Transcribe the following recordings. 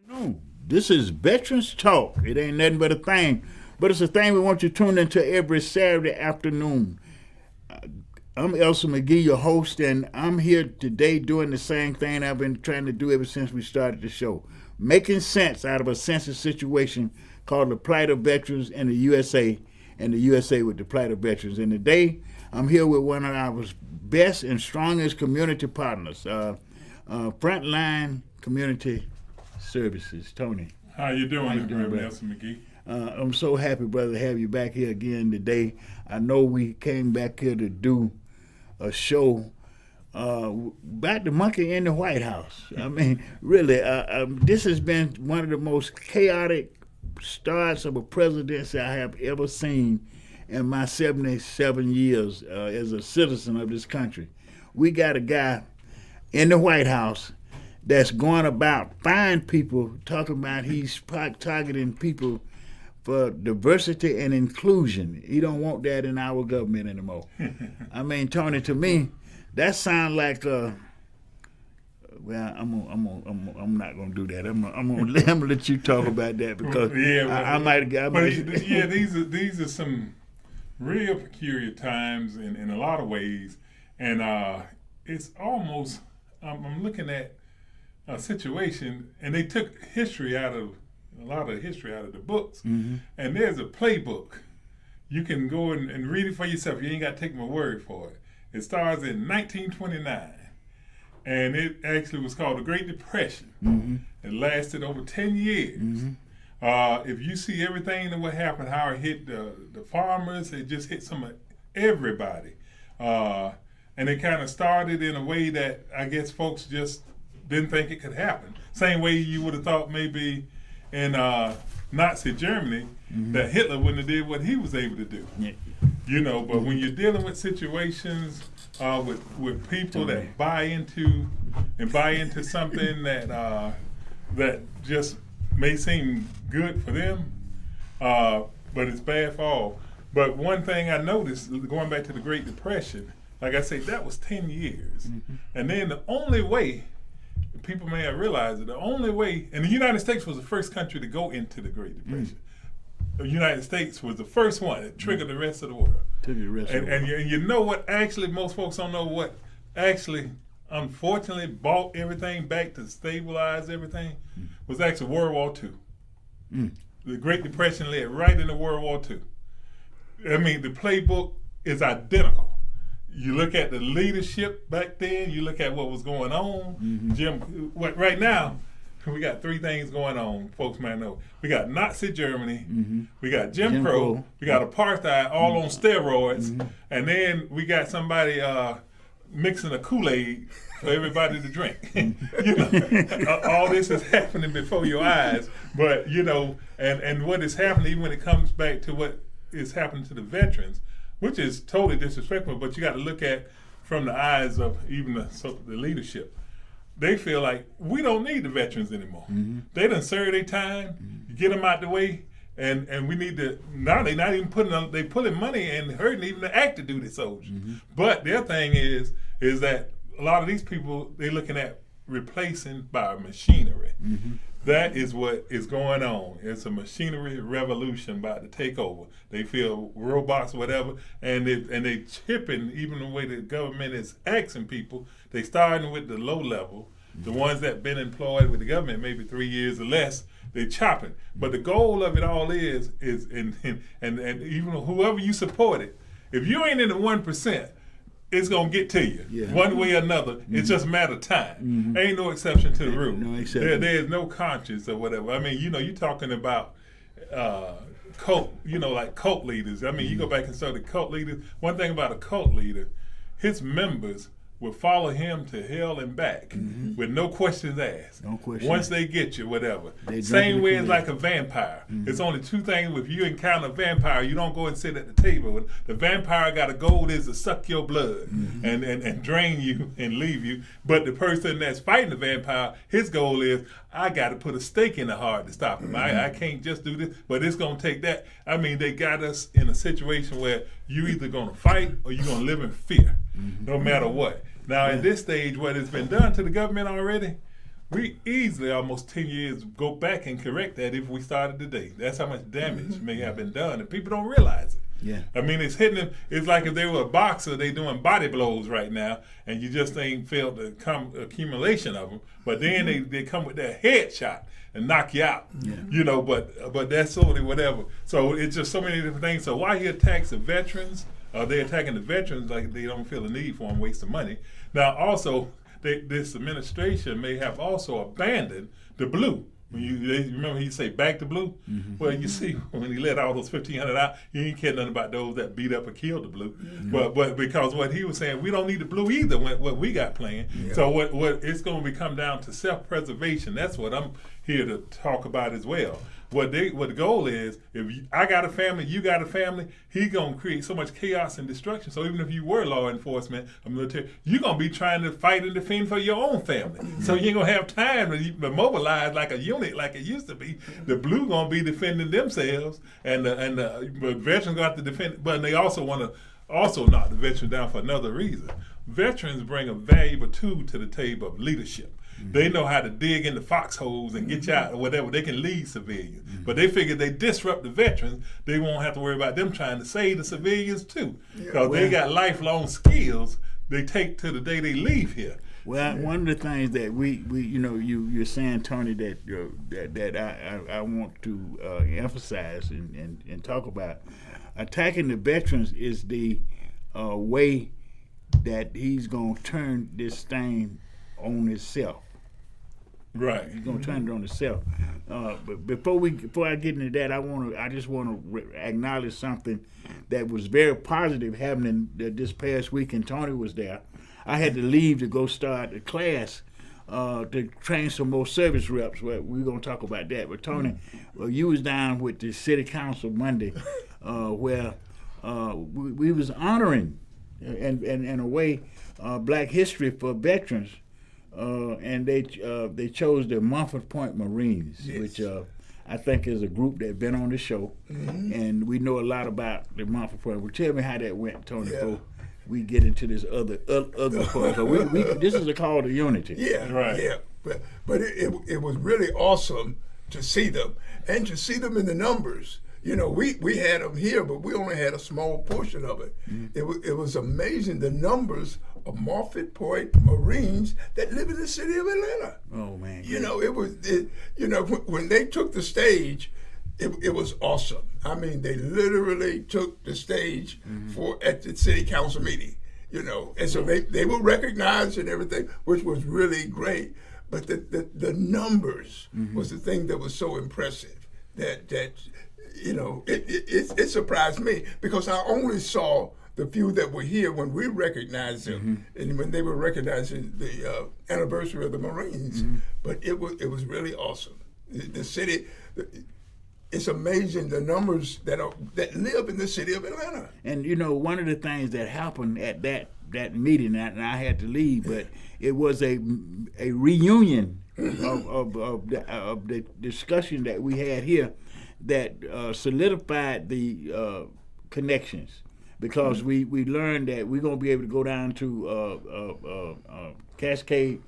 No, this is Veterans Talk. It ain't nothing but a thing. But it's a thing we want you to tune into every Saturday afternoon. I'm Elsa McGee, your host, and I'm here today doing the same thing I've been trying to do ever since we started the show. Making sense out of a sensitive situation called the plight of veterans in the USA, and the USA with the plight of veterans. And today, I'm here with one of our best and strongest community partners, Frontline Community Services. Tony. How you doing, Reverend Nelson McGee? I'm so happy, brother, to have you back here again today. I know we came back here to do a show about the monkey in the White House. I mean, really, this has been one of the most chaotic starts of a presidency I have ever seen in my 77 years as a citizen of this country. We got a guy in the White House that's going about fine people, talking about he's targeting people for diversity and inclusion. He don't want that in our government anymore. I mean, Tony, to me, that sounds like well, I'm not gonna do that. I'm gonna let you talk about that because I might. These are some real peculiar times in a lot of ways, and it's almost I'm looking at a situation, and they took a lot of history out of the books, and there's a playbook. You can go and read it for yourself. You ain't got to take my word for it. It starts in 1929, and it actually was called the Great Depression. It lasted over 10 years. If you see everything that what happened, how it hit the farmers, it just hit some of everybody. And it kind of started in a way that I guess folks just didn't think it could happen. Same way you would have thought maybe in Nazi Germany that Hitler wouldn't have did what he was able to do. Yeah. You know, but when you're dealing with situations with people that buy into something that just may seem good for them, but it's bad for all. But one thing I noticed, going back to the Great Depression, like I say, that was 10 years. And then the only way, people may have realized it, the only way, and the United States was the first country to go into the Great Depression. The United States was the first one that triggered the rest of the world. And you know what, actually, most folks don't know what actually, unfortunately, brought everything back to stabilize everything was actually World War II. The Great Depression led right into World War II. I mean, the playbook is identical. You look at the leadership back then, you look at what was going on. Right now, we got three things going on, folks might know. We got Nazi Germany, we got Jim Crow, we got apartheid all on steroids, and then we got somebody mixing a Kool-Aid for everybody to drink. You know, all this is happening before your eyes, but you know, and what is happening, even when it comes back to what is happening to the veterans, which is totally disrespectful, but you got to look at from the eyes of even the leadership. They feel like we don't need the veterans anymore. They done served their time, get them out the way, and we need to, now they not even they pulling money and hurting even the active duty soldiers. But their thing is that a lot of these people, they're looking at replacing by machinery. That is what is going on. It's a machinery revolution about to take over. They feel robots or whatever, and they chipping even the way the government is asking people. They starting with the low level, the ones that been employed with the government maybe 3 years or less. They chopping, but the goal of it all is and even whoever you support it, if you ain't in the 1%. It's gonna get to you one way or another. It's just a matter of time. Ain't no exception to the rule. No exception. There is no conscience or whatever. I mean, you know, you're talking about cult. You know, like cult leaders. I mean, you go back and study cult leaders. One thing about a cult leader, his members will follow him to hell and back with no questions asked. No questions. Once they get you, whatever. Same way as like a vampire. It's only two things. If you encounter a vampire, you don't go and sit at the table. The vampire got a goal is to suck your blood and drain you and leave you. But the person that's fighting the vampire, his goal is, I got to put a stake in the heart to stop him. I can't just do this, but it's going to take that. I mean, they got us in a situation where you either going to fight or you're going to live in fear, no matter what. Now, at this stage, what has been done to the government already, we easily almost 10 years go back and correct that if we started today. That's how much damage may have been done, and people don't realize it. Yeah. I mean, it's hitting them. It's like if they were a boxer, they doing body blows right now, and you just ain't felt the accumulation of them. But then they come with that headshot and knock you out. Yeah. You know, but that's sort of whatever. So it's just so many different things. So why he attacks the veterans? They're attacking the veterans like they don't feel the need for them, wasting money. Now also, this administration may have also abandoned the blue. When you remember he say back to blue? Mm-hmm. Well, you see when he let all those 1,500 out, he ain't cared nothing about those that beat up or killed the blue. Mm-hmm. But because what he was saying, we don't need the blue either. What we got playing. Yeah. So what it's going to come down to self-preservation. That's what I'm here to talk about as well. What the goal is, I got a family, you got a family, he's going to create so much chaos and destruction. So even if you were law enforcement or military, you're going to be trying to fight and defend for your own family. So you ain't going to have time to mobilize like a unit like it used to be. The blue going to be defending themselves, and the veterans got to defend. But they also want to knock the veterans down for another reason. Veterans bring a valuable tool to the table of leadership. They know how to dig into foxholes and get you out or whatever. They can lead civilians. But they figure they disrupt the veterans, they won't have to worry about them trying to save the civilians too. Because they got lifelong skills they take to the day they leave here. Well, one of the things that we you know, you're saying, Tony, that I want to emphasize and talk about, attacking the veterans is the way that he's going to turn this thing on itself. Right. He's gonna turn it on itself. But before I get into that, I just want to acknowledge something that was very positive happening this past week, and Tony was there. I had to leave to go start a class to train some more service reps. Well, we're gonna talk about that. But Tony, you was down with the city council Monday, where we was honoring in a way Black history for veterans. And they chose the Mumford Point Marines, yes, which I think is a group that's been on the show, and we know a lot about the Mumford Point. Well, tell me how that went, Tony, before we get into this other part. So this is a call to unity. Yeah, right. Yeah, but it was really awesome to see them, and to see them in the numbers. You know, we had them here, but we only had a small portion of it. It was amazing, the numbers of Mumford Point Marines that live in the city of Atlanta. Oh man! You know, when they took the stage, it was awesome. I mean, they literally took the stage at the city council meeting. You know, and so they were recognized and everything, which was really great. But the numbers was the thing that was so impressive that you know, it surprised me, because I only saw the few that were here when we recognized them, and when they were recognizing the anniversary of the Marines. But it was really awesome. The city, it's amazing the numbers that live in the city of Atlanta. And you know, one of the things that happened at that meeting, and I had to leave, but it was a reunion of the discussion that we had here that solidified the connections, because we learned that we're going to be able to go down to Cascade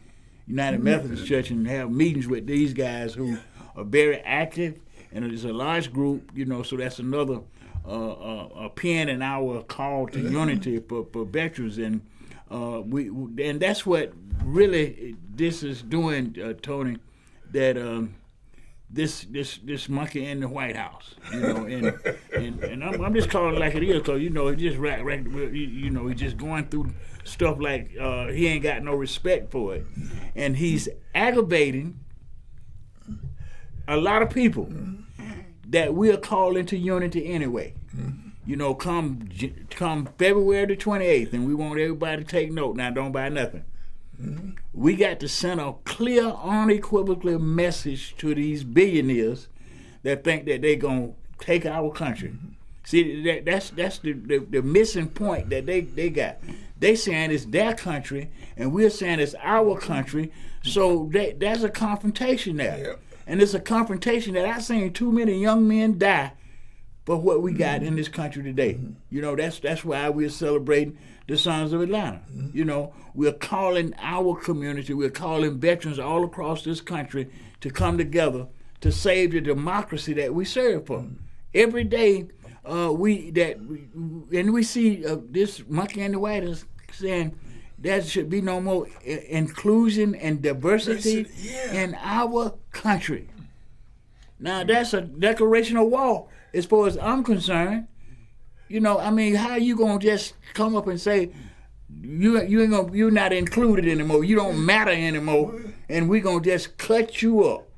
United Methodist Church and have meetings with these guys who are very active, and it's a large group, you know, so that's another a pin in our call to unity for veterans, and and that's what really this is doing, Tony, that this monkey in the White House, you know, and I'm just calling it like it is, because you know, it's just you know, he's just going through stuff like he ain't got no respect for it, and he's aggravating a lot of people that we're called into unity anyway. You know, come February the 28th, and we want everybody to take note. Now, don't buy nothing. We got to send a clear, unequivocal message to these billionaires that think that they're going to take our country. See, that's the missing point that they got. They saying it's their country, and we're saying it's our country, so there's a confrontation there. Yep. And it's a confrontation that I've seen too many young men die for what we got in this country today. You know, that's why we're celebrating the Sons of Atlanta. You know, we're calling our community, we're calling veterans all across this country to come together to save the democracy that we serve for. Every day, we see this monkey in the white is saying there should be no more inclusion and diversity in our country. Now that's a declaration of war as far as I'm concerned. You know, I mean, how you gonna just come up and say you're not included anymore, you don't matter anymore, and we gonna just cut you up?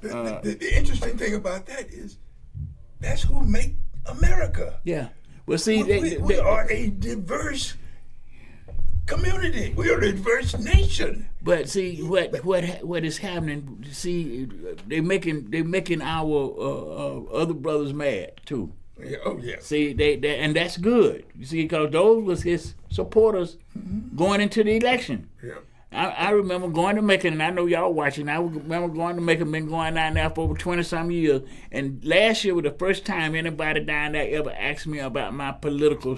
The interesting thing about that is that's who make America. Yeah. Well, see, we are a diverse community. We are a diverse nation. But see, what is happening? See, they making our other brothers mad too. Yeah, oh yeah. See, they and that's good. You see, because those was his supporters going into the election. Yeah. I remember going to Macon, and I know y'all watching. I remember going to Macon, been going down there for over 20-some years. And last year was the first time anybody down there ever asked me about my political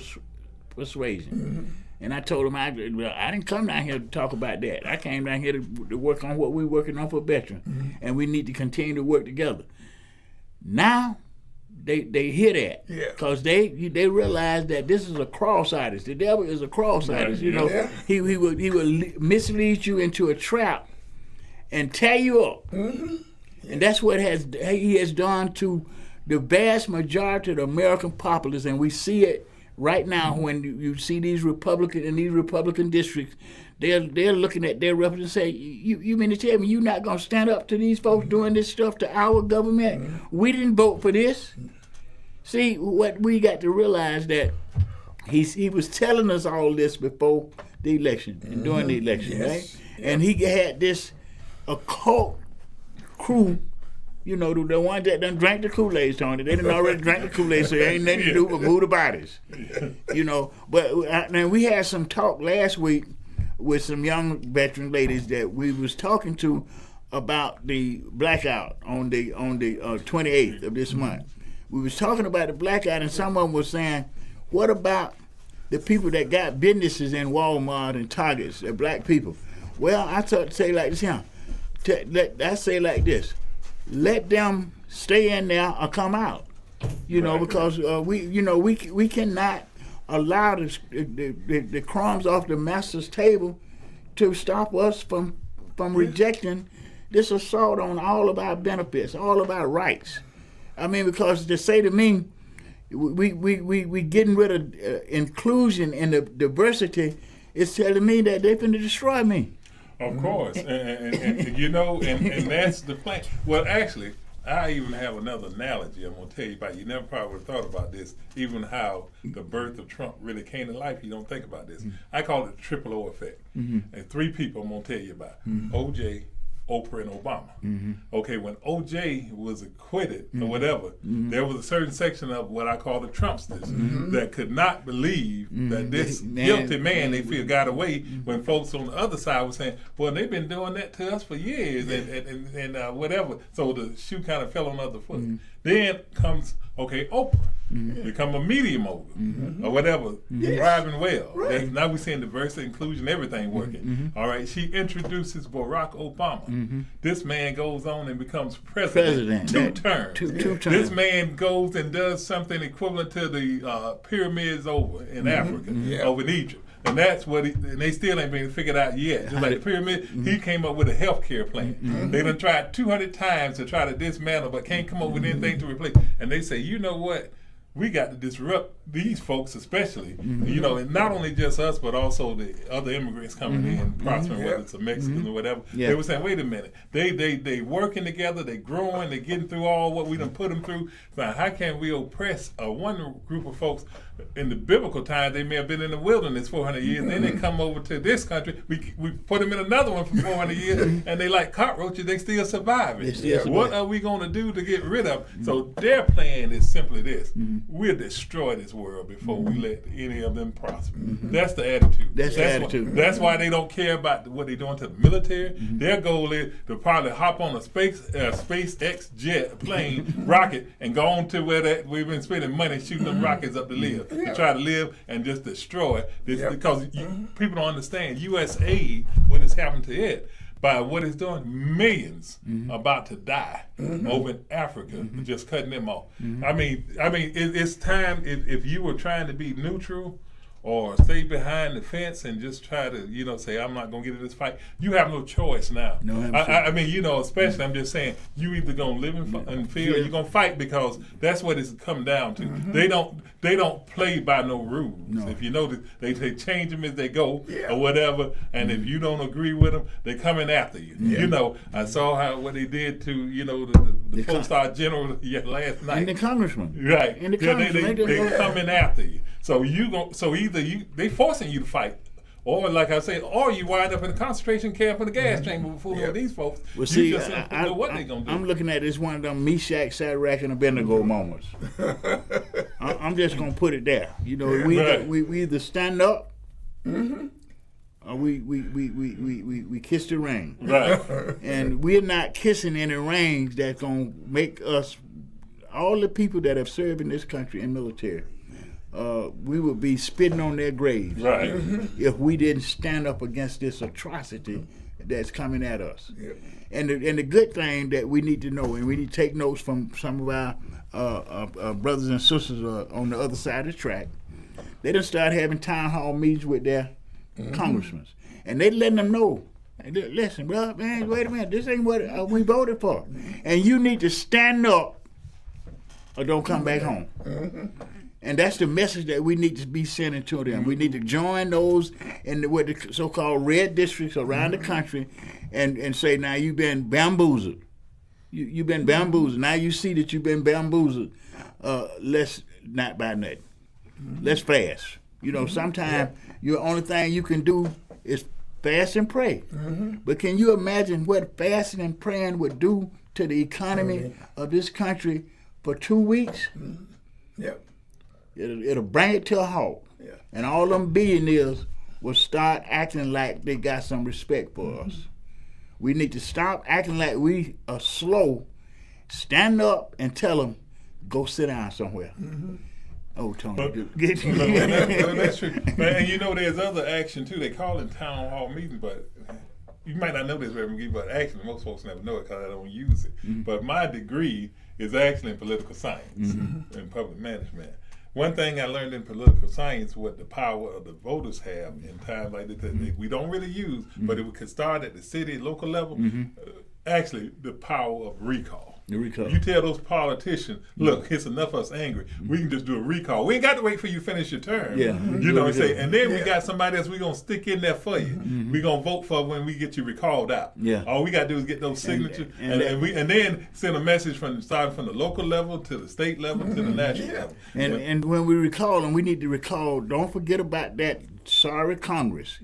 persuasion. And I told them I didn't come down here to talk about that. I came down here to work on what we're working on for veterans, and we need to continue to work together. Now, they hear that because they realize that this is a cross artist. The devil is a cross artist. You know, he will mislead you into a trap and tear you up, and that's what he has done to the vast majority of the American populace, and we see it right now when you see these Republican districts. They're looking at their representatives and say, you mean to tell me you're not going to stand up to these folks doing this stuff to our government? We didn't vote for this. See, what we got to realize that he was telling us all this before the election and during the election, right? And he had this occult crew, you know, the ones that done drank the Kool-Aid, Tony. They done already drank the Kool-Aid, so there ain't nothing to do but move the bodies. You know, but now we had some talk last week with some young veteran ladies that we was talking to about the blackout on the 28th of this month. We was talking about the blackout, and some of them was saying, what about the people that got businesses in Walmart and Targets, the black people? Well, I say like this, I say like this, let them stay in there or come out, you know, because we cannot allow the crumbs off the master's table to stop us from rejecting this assault on all of our benefits, all of our rights. I mean, because to say to me, we getting rid of inclusion and the diversity is telling me that they're going to destroy me. Of course, and you know, and that's the plan. Well, actually, I even have another analogy I'm going to tell you about. You never probably would have thought about this, even how the birth of Trump really came to life. You don't think about this. I call it the triple O effect. And three people I'm going to tell you about. OJ, Oprah, and Obama. Okay, when OJ was acquitted or whatever, there was a certain section of what I call the Trumpsters that could not believe that this guilty man they feel got away, when folks on the other side were saying, well, they've been doing that to us for years and whatever. So the shoe kind of fell on the other foot. Then comes, okay, Oprah. Become a media mogul or whatever, thriving well. Now we're seeing diversity, inclusion, everything working. All right, she introduces Barack Obama. This man goes on and becomes president. Two terms. This man goes and does something equivalent to the pyramids over in Africa, over in Egypt. And that's what and they still ain't been figured out yet. Just like the pyramid, he came up with a health care plan. They done tried 200 times to try to dismantle, but can't come up with anything to replace. And they say, you know what? We got to disrupt these folks, especially, you know, and not only just us, but also the other immigrants coming in, prospering, whether it's a Mexican or whatever. They were saying, wait a minute, they working together, they growing, they getting through all what we done put them through. Now, how can we oppress one group of folks? In the biblical times, they may have been in the wilderness 400 years. Then they come over to this country. We put them in another one for 400 years, and they like cockroaches. They still surviving. What are we going to do to get rid of them? So their plan is simply this: we'll destroy this world before we let any of them prosper. That's the attitude. That's the attitude. That's why they don't care about what they're doing to the military. Their goal is to probably hop on a SpaceX jet plane rocket and go on to where we've been spending money shooting them rockets up to live, to try to live and just destroy this, because people don't understand U.S. aid, what has happened to it. By what it's doing, millions about to die over in Africa, just cutting them off. I mean, it's time. If you were trying to be neutral or stay behind the fence and just try to, say, I'm not going to get in this fight, you have no choice now. No, I mean, especially, I'm just saying, you either going to live in fear or you're going to fight, because that's what it's come down to. They don't play by no rules. No. If you notice, they change them as they go or whatever, and if you don't agree with them, they're coming after you. I saw what they did to, the 4-star general last night. And the congressman. Right. And the congressman. They're coming after you. So either they forcing you to fight, or like I say, or you wind up in a concentration camp in the gas chamber fooling with these folks. Well, see, you just don't know what they're gonna do. I'm looking at this one of them Meshach, Shadrach, and Abednego moments. I'm just gonna put it there. We either stand up, or we kiss the ring. Right. And we're not kissing any rings that's gonna make us, all the people that have served in this country in military, we would be spitting on their graves if we didn't stand up against this atrocity that's coming at us. And the good thing that we need to know, and we need to take notes from some of our brothers and sisters on the other side of the track, they done start having town hall meetings with their congressmen, and they letting them know, listen, bro, man, wait a minute, this ain't what we voted for, and you need to stand up or don't come back home. And that's the message that we need to be sending to them. We need to join those in what the so-called red districts around the country and say, now you've been bamboozled. You've been bamboozled. Now you see that you've been bamboozled. Let's not buy nothing. Let's fast. Sometimes your only thing you can do is fast and pray. But can you imagine what fasting and praying would do to the economy of this country for 2 weeks? Yep. It'll bring it to a halt. And all them billionaires will start acting like they got some respect for us. We need to stop acting like we are slow, stand up and tell them, go sit down somewhere. Oh, Tony. That's true. And there's other action too. They call it town hall meetings, but you might not know this, Reverend McGee, but actually most folks never know it because I don't use it. But my degree is actually in political science and public management. One thing I learned in political science, what the power of the voters have in times like this, that we don't really use, but it could start at the city, local level, actually the power of recall. You tell those politicians, look, it's enough of us angry. We can just do a recall. We ain't got to wait for you to finish your term. And then we got somebody else we going to stick in there for you. We going to vote for when we get you recalled out. All we got to do is get those signatures and then send a message starting from the local level to the state level to the national level. And when we recall them, we need to recall, don't forget about that sorry Congress.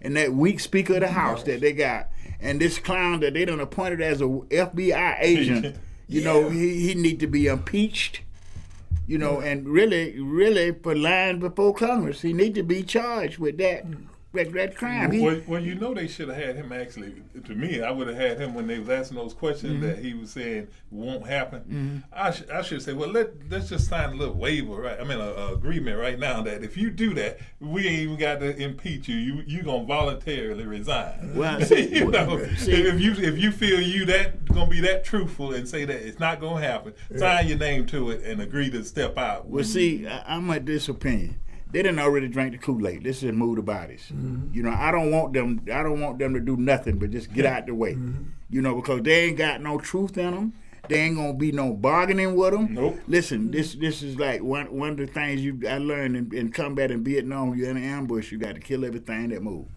And that weak Speaker of the House that they got. And this clown that they done appointed as a FBI agent, he need to be impeached, and really for lying before Congress, he need to be charged with that crime. Well, they should have had him actually. To me, I would have had him when they was asking those questions that he was saying won't happen. I should say, well, let's just sign a little waiver, right? I mean, a agreement right now that if you do that, we ain't even got to impeach you. You gonna voluntarily resign. Well, if you feel you that gonna be that truthful and say that it's not gonna happen, sign your name to it and agree to step out. Well, I'm at this opinion. They didn't already drink the Kool-Aid. This is move the bodies. I don't want them to do nothing but just get out the way. Because they ain't got no truth in them. There ain't gonna be no bargaining with them. Nope. Listen, this is like one of the things I learned in combat in Vietnam. You're in an ambush. You got to kill everything that moves.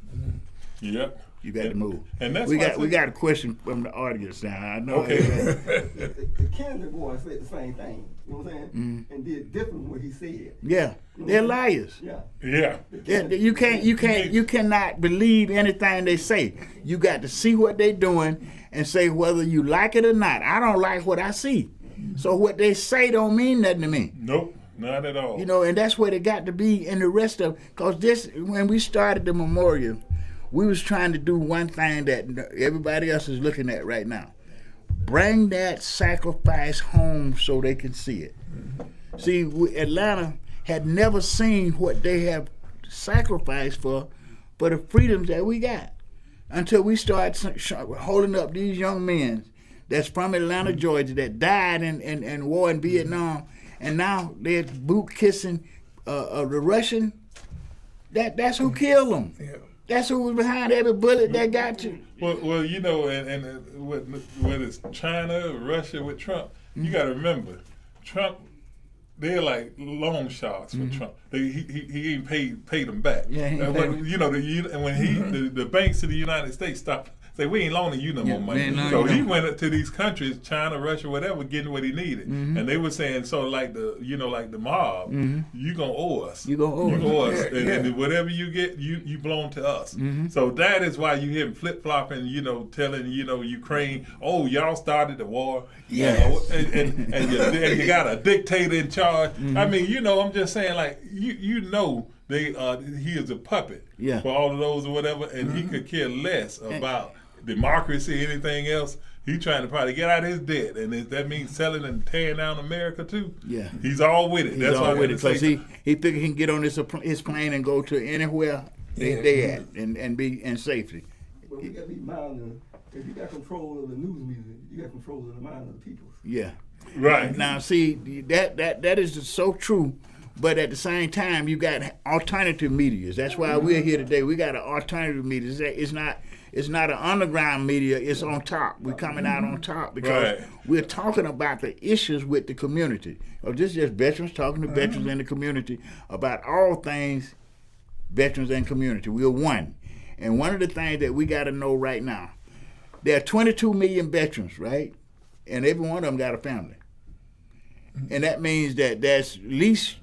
Yep. You got to move. And that's we got a question from the audience now. I know. Okay. The Canada boy said the same thing. You know what I'm saying? And did different what he said. Yeah, they're liars. Yeah. You cannot believe anything they say. You got to see what they're doing and say whether you like it or not. I don't like what I see, so what they say don't mean nothing to me. Nope. Not at all. You know, and that's what it got to be in the rest of, because this, when we started the memorial, we was trying to do one thing that everybody else is looking at right now. Bring that sacrifice home so they can see it. See, Atlanta had never seen what they have sacrificed for the freedoms that we got until we start holding up these young men that's from Atlanta, Georgia, that died in war in Vietnam, and now they're boot kissing the Russian. That's who killed them. Yeah. That's who was behind every bullet that got you. Well, you know, and whether it's China, Russia with Trump, you got to remember, Trump, they're like long shots for Trump. He ain't paid them back. Yeah, he ain't when, you know, when the banks of the United States stopped. Say, we ain't loaning you no more money. So he went up to these countries, China, Russia, whatever, getting what he needed. And they were saying, so like the mob, you gonna owe us. You gonna owe us. And whatever you get, you belong to us. So that is why you hear him flip flopping, telling Ukraine, oh, y'all started the war. Yes. And you got a dictator in charge. I mean, I'm just saying, like he is a puppet for all of those or whatever, and he could care less about democracy, anything else. He's trying to probably get out of his debt, and if that means selling and tearing down America too. Yeah, he's all with it. That's all with it because he figured he can get on his plane and go to anywhere they at and be in safety. But we got to be mindful. If you got control of the news media, you got control of the mind of the people. Yeah, right. Now, see that is so true. But at the same time, you got alternative medias. That's why we're here today. We got an alternative media. It's not an underground media. It's on top. We're coming out on top because we're talking about the issues with the community. This is just veterans talking to veterans in the community about all things veterans and community. We're one. And one of the things that we got to know right now, there are 22 million veterans, right? And every one of them got a family. And that means that there's at least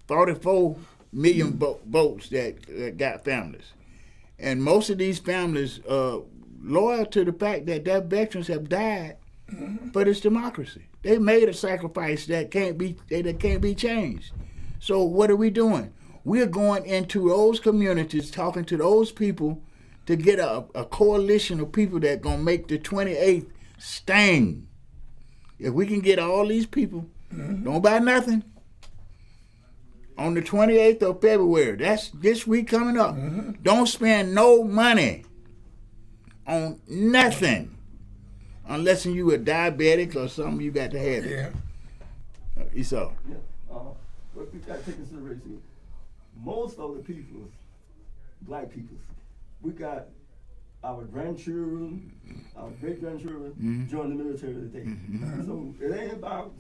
44 million votes that got families. And most of these families are loyal to the fact that their veterans have died for this democracy. They made a sacrifice that can't be changed. So what are we doing? We're going into those communities, talking to those people to get a coalition of people that going to make the 28th sting. If we can get all these people, don't buy nothing, on the 28th of February, that's this week coming up, don't spend no money on nothing unless you a diabetic or something you got to have it. So. Yeah. But we got to take consideration. Most of the people, black people, we got our grandchildren, our great-grandchildren join the military today. So it ain't about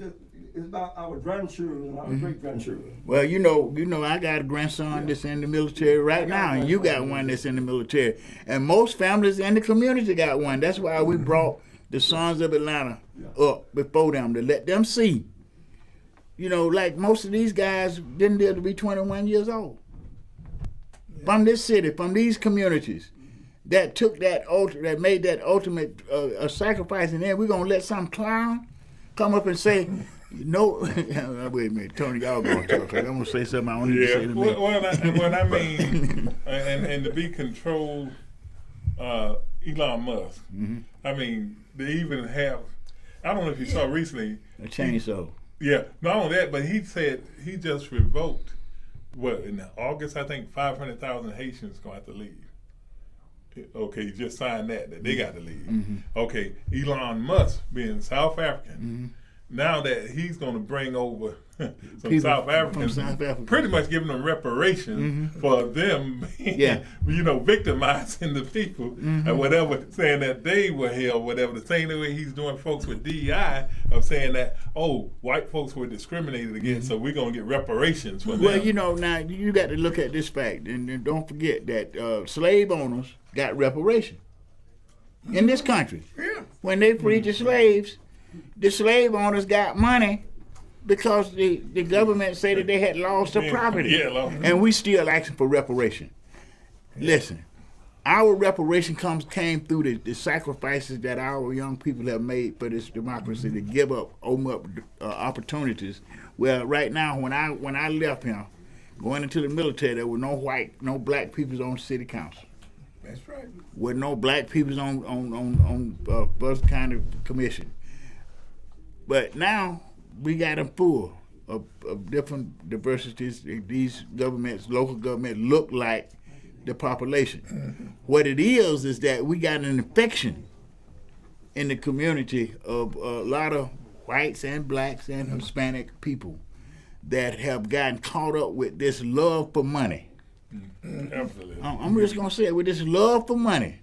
it's about our grandchildren and our great-grandchildren. Well, you know, I got a grandson that's in the military right now, and you got one that's in the military. And most families in the community got one. That's why we brought the Sons of Atlanta up before them to let them see. Like most of these guys didn't live to be 21 years old. From this city, from these communities. That took that made that ultimate sacrifice, and then we're gonna let some clown come up and say, "No, wait a minute, Tony, y'all gonna talk. I'm gonna say something I don't need to say to me." Well, I mean, and to be controlled, Elon Musk. I mean, they even have. I don't know if you saw recently a chainsaw. Yeah, not only that, but he said he just revoked. In August, I think 500,000 Haitians gonna have to leave. Okay, you just signed that they got to leave. Okay, Elon Musk being South African, now that he's going to bring over some people South Africans, pretty much giving them reparations for them being, victimizing the people and whatever, saying that they were held, whatever. The same way he's doing folks with DEI of saying that, white folks were discriminated against, so we're going to get reparations for them. Well, now you got to look at this fact, and don't forget that slave owners got reparation in this country. When they freed the slaves, the slave owners got money because the government said that they had lost their property. And we still asking for reparation. Listen, our reparation came through the sacrifices that our young people have made for this democracy to give up, open up opportunities. Well, right now, when I left here, going into the military, there were no black people on city council. That's right. With no black people on first kind of commission. But now we got them full of different diversities. These governments, local governments, look like the population. What it is that we got an infection in the community of a lot of whites and blacks and Hispanic people that have gotten caught up with this love for money. Absolutely. I'm just gonna say it, with this love for money.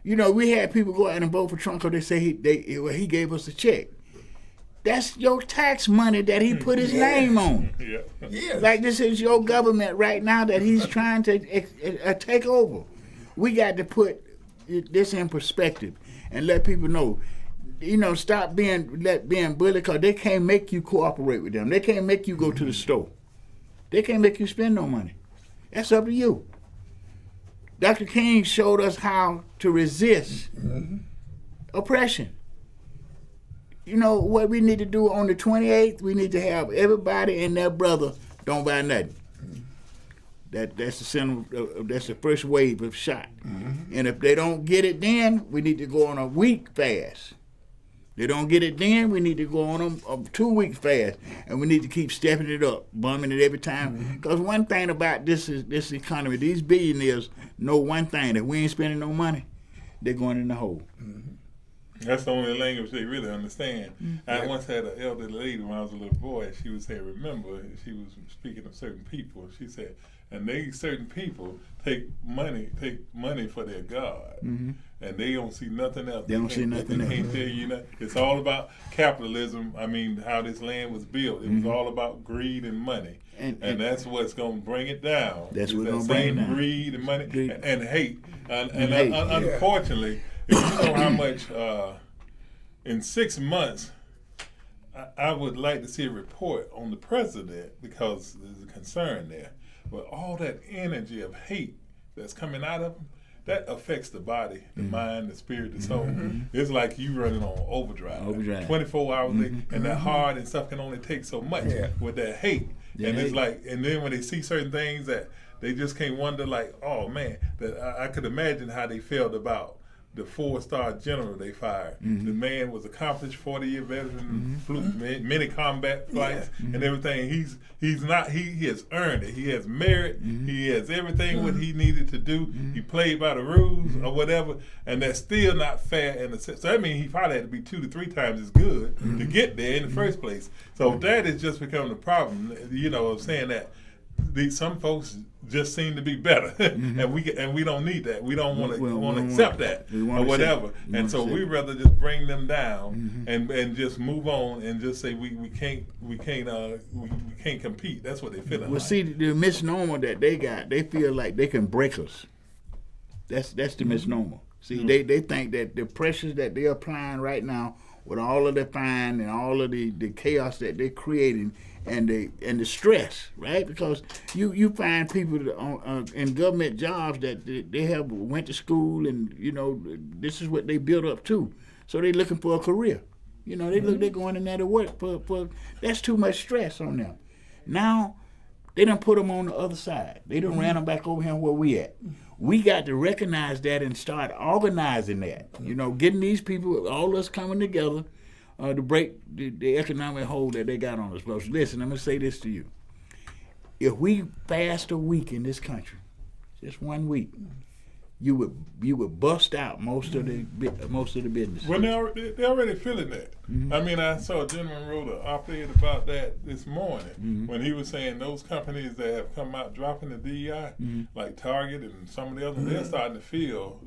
You know, we had people go out and vote for Trump because they say he gave us a check. That's your tax money that he put his name on. Yeah. Yeah. Like this is your government right now that he's trying to take over. We got to put this in perspective and let people know. You know, stop being bullied because they can't make you cooperate with them. They can't make you go to the store. They can't make you spend no money. That's up to you. Dr. King showed us how to resist oppression. You know what we need to do on the 28th? We need to have everybody and their brother don't buy nothing. That's the center. That's the first wave of shot. And if they don't get it then, we need to go on a week fast. They don't get it then, we need to go on a 2-week fast, and we need to keep stepping it up, bumming it every time. Because one thing about this economy, these billionaires know one thing: if we ain't spending no money, they're going in the hole. That's the only language they really understand. I once had an elderly lady when I was a little boy. She would say, remember, she was speaking of certain people. She said, and certain people take money for their God. And they don't see nothing else. They don't see nothing else. They can't tell you nothing. It's all about capitalism. I mean, how this land was built. It was all about greed and money. And that's what's going to bring it down. That's what's that going to bring it down. Greed and money and hate. And hate. Unfortunately, if you know how much in 6 months, I would like to see a report on the president because there's a concern there. But all that energy of hate that's coming out of him, that affects the body, the mind, the spirit, the soul. It's like you running on overdrive. 24 hours a day, and that heart and stuff can only take so much with that hate. And it's like, and then when they see certain things that they just can't wonder, like, oh man, that I could imagine how they felt about the 4-star general they fired. The man was accomplished, 40-year veteran, flew many combat flights and everything. He has earned it. He has merit. He has everything what he needed to do. He played by the rules or whatever, and that's still not fair. So that means he probably had to be 2 to 3 times as good to get there in the first place. So that has just become the problem, you know, of saying that some folks just seem to be better, and we don't need that. We don't want to accept that or whatever. And so we rather just bring them down and just move on and just say we can't compete. That's what they're feeling. Well, like. see, the misnomer that they got, they feel like they can break us. That's the misnomer. See, they think that the pressures that they're applying right now, with all of the fine and all of the chaos that they're creating, and the stress, right? Because you find people in government jobs that they have went to school, and you know this is what they built up to. So they're looking for a career. You know, they're going in there to work for that's too much stress on them. Now they done put them on the other side. They done ran them back over here where we at. We got to recognize that and start organizing that. You know, getting these people, all us coming together. To break the economic hold that they got on us. But listen, I'm going to say this to you. If we fast a week in this country, just 1 week, you would bust out most of the business. Well, they're already feeling that. I mean, I saw a gentleman wrote an op-ed about that this morning when he was saying those companies that have come out dropping the DEI, like Target and some of the others, they're starting to feel.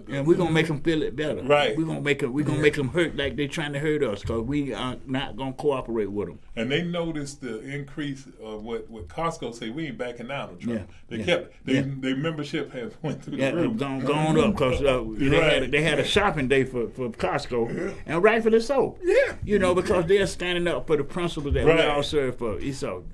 And we're gonna make them feel it better. Right. We're gonna make them hurt like they're trying to hurt us because we are not gonna cooperate with them. And they noticed the increase of what Costco say. We ain't backing down on Trump. They kept their membership has went through the roof. Gone up because they had a shopping day for Costco, and rightfully so. Yeah. You know, because they're standing up for the principles that we all serve for. So,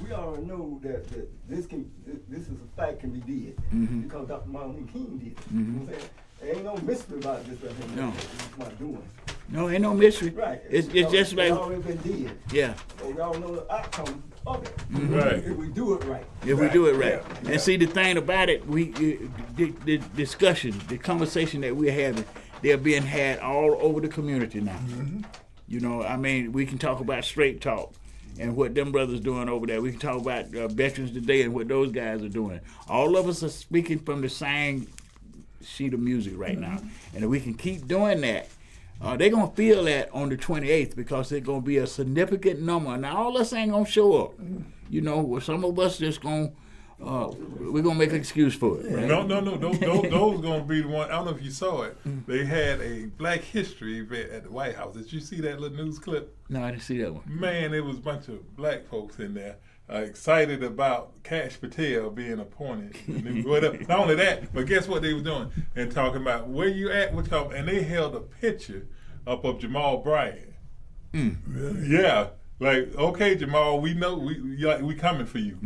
we already know that this is a fact can be did because Dr. Martin Luther King did it. You know what I'm saying? There ain't no mystery about this right here. No. It's not doing. No, ain't no mystery. Right. It's just like, it's already been did. yeah. So we all know the outcome of it. Right. If we do it right. If we do it right. Yeah. And see, the thing about it, the discussion, the conversation that we're having, they're being had all over the community now. You know, I mean, we can talk about Straight Talk and what them brothers doing over there. We can talk about Veterans Today and what those guys are doing. All of us are speaking from the same sheet of music right now. And if we can keep doing that, they're going to feel that on the 28th because it's going to be a significant number. Now, all us ain't going to show up. You know, well, some of us just going to, we're going to make an excuse for it. Right? No. Those going to be the one. I don't know if you saw it. They had a Black History event at the White House. Did you see that little news clip? No, I didn't see that one. Man, it was a bunch of black folks in there excited about Cash Patel being appointed. Not only that, but guess what they were doing? And talking about where you at with y'all. And they held a picture up of Jamal Bryant. Really? Yeah. Like, okay, Jamal, we know we coming for you.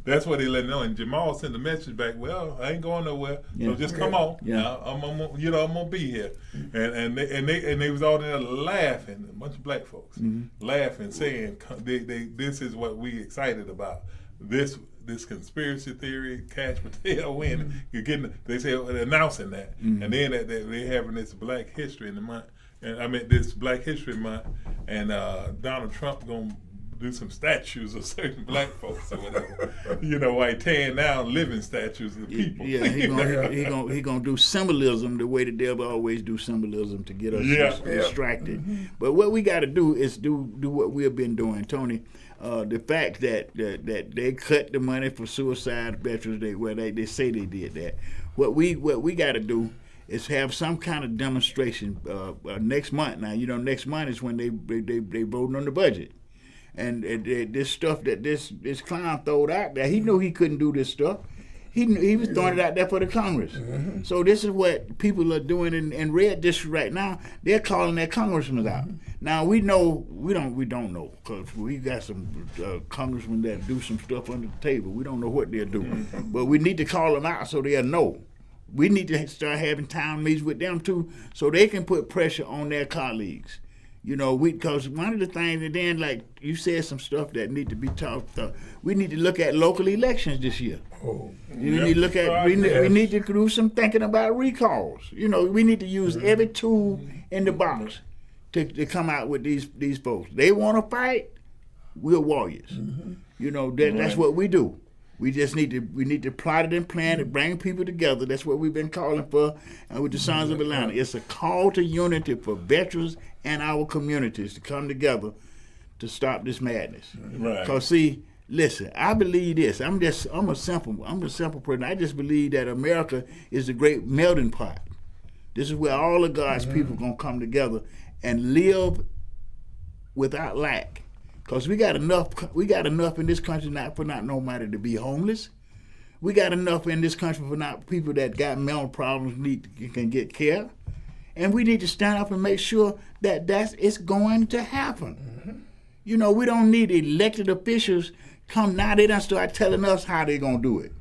That's what they let know. And Jamal sent a message back. Well, I ain't going nowhere. So just come on. Yeah. I'm gonna be here. And they was all there laughing. A bunch of black folks laughing, saying this is what we excited about. This conspiracy theory, Cash Patel winning. You're getting. They say announcing that, and then they having this Black History in the month. And I mean this Black History Month, and Donald Trump gonna do some statues of certain black folks or whatever. You know, like tearing down living statues of people. Yeah, he gonna do symbolism the way the devil always do symbolism to get us distracted. But what we got to do is do what we have been doing, Tony. The fact that they cut the money for suicide veterans, they say they did that. What we got to do is have some kind of demonstration next month. Now, you know, next month is when they voting on the budget. And this stuff that this clown throwed out there, he knew he couldn't do this stuff. He was throwing it out there for the Congress. So this is what people are doing in red district right now. They're calling their congressmen out. Now we know we don't know because we got some congressmen that do some stuff under the table. We don't know what they're doing, but we need to call them out so they'll know. We need to start having town meetings with them too, so they can put pressure on their colleagues. You know, because one of the things, and then like you said, some stuff that need to be talked about. We need to look at local elections this year. We need to look at. We need to do some thinking about recalls. You know, we need to use every tool in the box to come out with these folks. They want to fight. We're warriors. You know, that's what we do. We just need to plot it and plan it, bring people together. That's what we've been calling for with the Sons of Atlanta. It's a call to unity for veterans and our communities to come together to stop this madness. Right. Because see, listen, I believe this. I'm a simple person. I just believe that America is the great melting pot. This is where all of God's people gonna come together and live without lack. Because we got enough in this country for not nobody to be homeless. We got enough in this country for not people that got mental problems can get care. And we need to stand up and make sure that it's going to happen. You know, we don't need elected officials come now. They done start telling us how they're going to do it.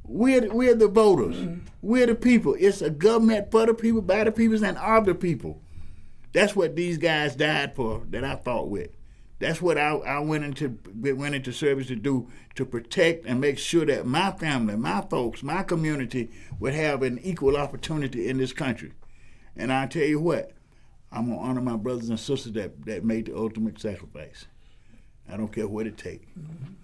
We're the voters. We're the people. It's a government for the people, by the people, and of the people. That's what these guys died for that I fought with. That's what I went into service to do, to protect and make sure that my family, my folks, my community would have an equal opportunity in this country. And I tell you what, I'm going to honor my brothers and sisters that made the ultimate sacrifice. I don't care what it takes.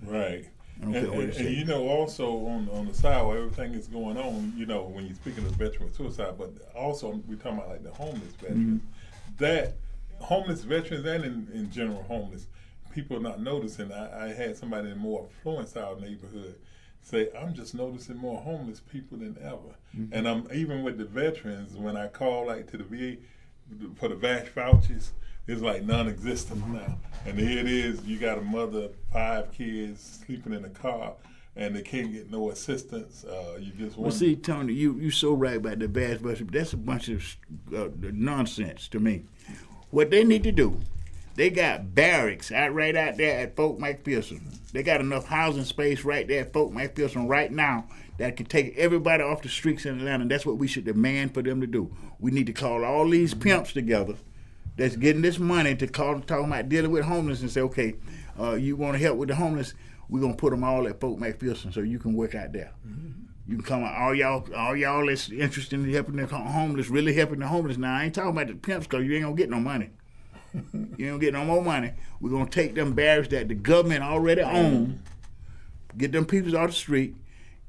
Right. I don't care what it takes. And you know, also on the side where everything is going on, you know, when you're speaking of veteran suicide, but also we're talking about like the homeless veterans, that homeless veterans and in general homeless, people are not noticing. I had somebody in more affluent our neighborhood say, I'm just noticing more homeless people than ever. And I'm even with the veterans, when I call like to the VA for the VASH vouchers, it's like non-existent now. And here it is, you got a mother, 5 kids sleeping in a car, and they can't get no assistance. You just well, see, Tony, you so right about the VASH voucher, but that's a bunch of nonsense to me. What they need to do, They got barracks right out there at Fort McPherson. They got enough housing space right there at Fort McPherson right now that can take everybody off the streets in Atlanta. And that's what we should demand for them to do. We need to call all these pimps together that's getting this money to talking about dealing with homeless and say, okay, you want to help with the homeless? We're gonna put them all at Fort McPherson so you can work out there. You can come out, all y'all that's interested in helping the homeless, really helping the homeless. Now I ain't talking about the pimps because you ain't gonna get no money. You don't get no more money. We're going to take them barracks that the government already owns, get them people off the street,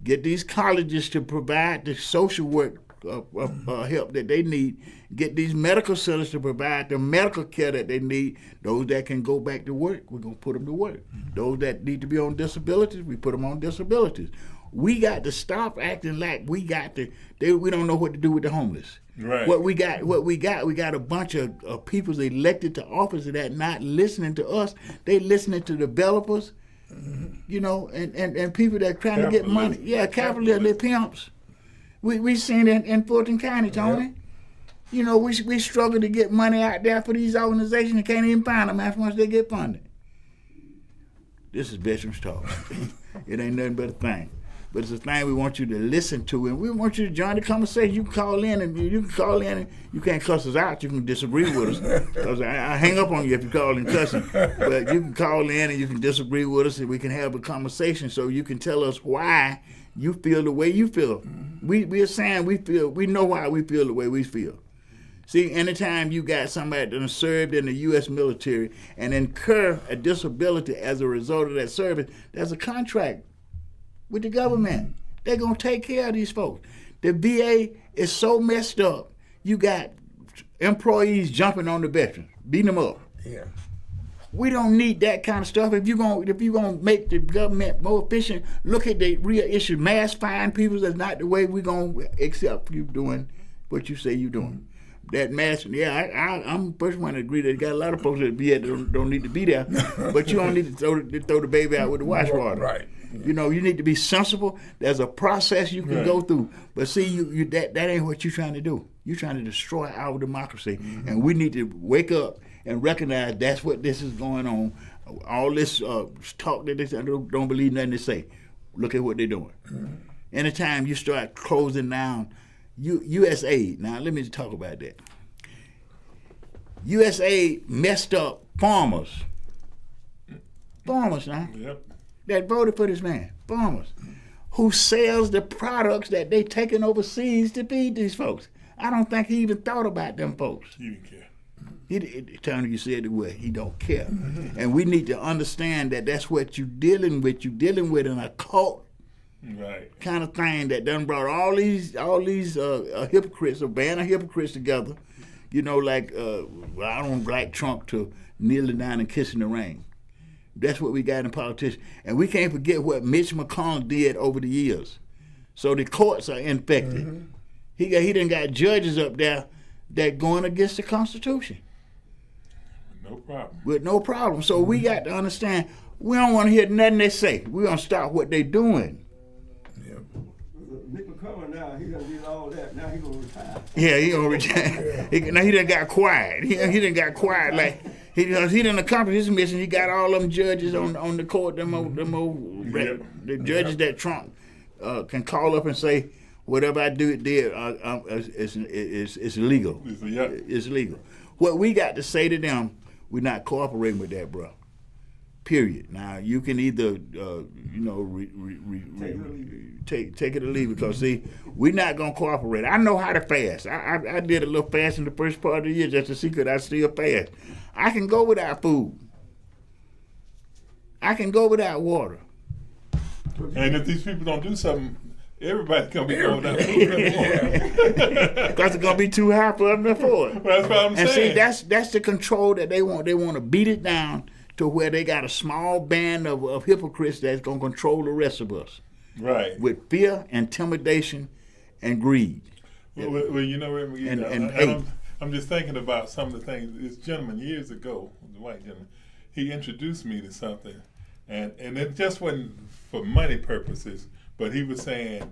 get these colleges to provide the social work help that they need, get these medical centers to provide the medical care that they need. Those that can go back to work, we're going to put them to work. Those that need to be on disabilities, we put them on disabilities. We got to stop acting like we don't know what to do with the homeless. Right. We got a bunch of people elected to office that not listening to us. They listening to developers, you know, and people that trying to get money. Yeah, capitalists, they pimps. We seen it in Fulton County, Tony. Yep. You know, we struggle to get money out there for these organizations and can't even find them after once they get funded. This is Veterans Talk. It ain't nothing but a thing. But it's a thing we want you to listen to, and we want you to join the conversation. You can call in, and you can't cuss us out. You can disagree with us, because I hang up on you if you call in cussing. But you can call in and you can disagree with us, and we can have a conversation so you can tell us why you feel the way you feel. We are saying we know why we feel the way we feel. See, anytime you got somebody that served in the U.S. military and incur a disability as a result of that service, there's a contract with the government. They're going to take care of these folks. The VA is so messed up, you got employees jumping on the veterans, beating them up. Yeah. We don't need that kind of stuff. If you're gonna make the government more efficient, look at the real issue. Mass fine people, that's not the way we're going to accept you doing what you say you're doing. That mass, I'm the first one to agree that you got a lot of folks that don't need to be there, but you don't need to throw the baby out with the wash water. Right. You know, you need to be sensible. There's a process you can go through. But see, that ain't what you're trying to do. You're trying to destroy our democracy. And we need to wake up and recognize that's what this is going on. All this talk that they don't believe nothing they say. Look at what they're doing. Anytime you start closing down USAID, now let me talk about that. USAID messed up farmers. Farmers now. Yep. That voted for this man, farmers, who sells the products that they taking overseas to feed these folks. I don't think he even thought about them folks. He didn't care. Tony, you said it well. He don't care. And we need to understand that that's what you're dealing with. You're dealing with an occult kind of thing that done brought all these hypocrites, a band of hypocrites together. You know, like I don't like Trump to kneeling down and kissing the ring. That's what we got in politics. And we can't forget what Mitch McConnell did over the years. So the courts are infected. He done got judges up there that going against the Constitution. No problem. With no problem. So we got to understand, we don't want to hear nothing they say. We're going to stop what they doing. Nick McCullough now, he done did all that. Now he gonna retire. Yeah, he gonna retire. Now he done got quiet. He done got quiet. Like he done accomplished his mission. He got all them judges on the court. The judges that Trump can call up and say, whatever I did, it's illegal. It's legal. What we got to say to them, we're not cooperating with that, bro. Period. Now you can either take it or leave it, because see, we're not gonna cooperate. I know how to fast. I did a little fast in the first part of the year just to see could I still fast. I can go without food. I can go without water. And if these people don't do something, everybody's gonna be going without food. Because it's gonna be too high for them to afford. That's what I'm saying. And see, that's the control that they want. They want to beat it down to where they got a small band of hypocrites that's going to control the rest of us. Right. With fear, intimidation, and greed. Well, you know, I'm just thinking about some of the things. This gentleman years ago, the white gentleman, he introduced me to something, and it just wasn't for money purposes, but he was saying,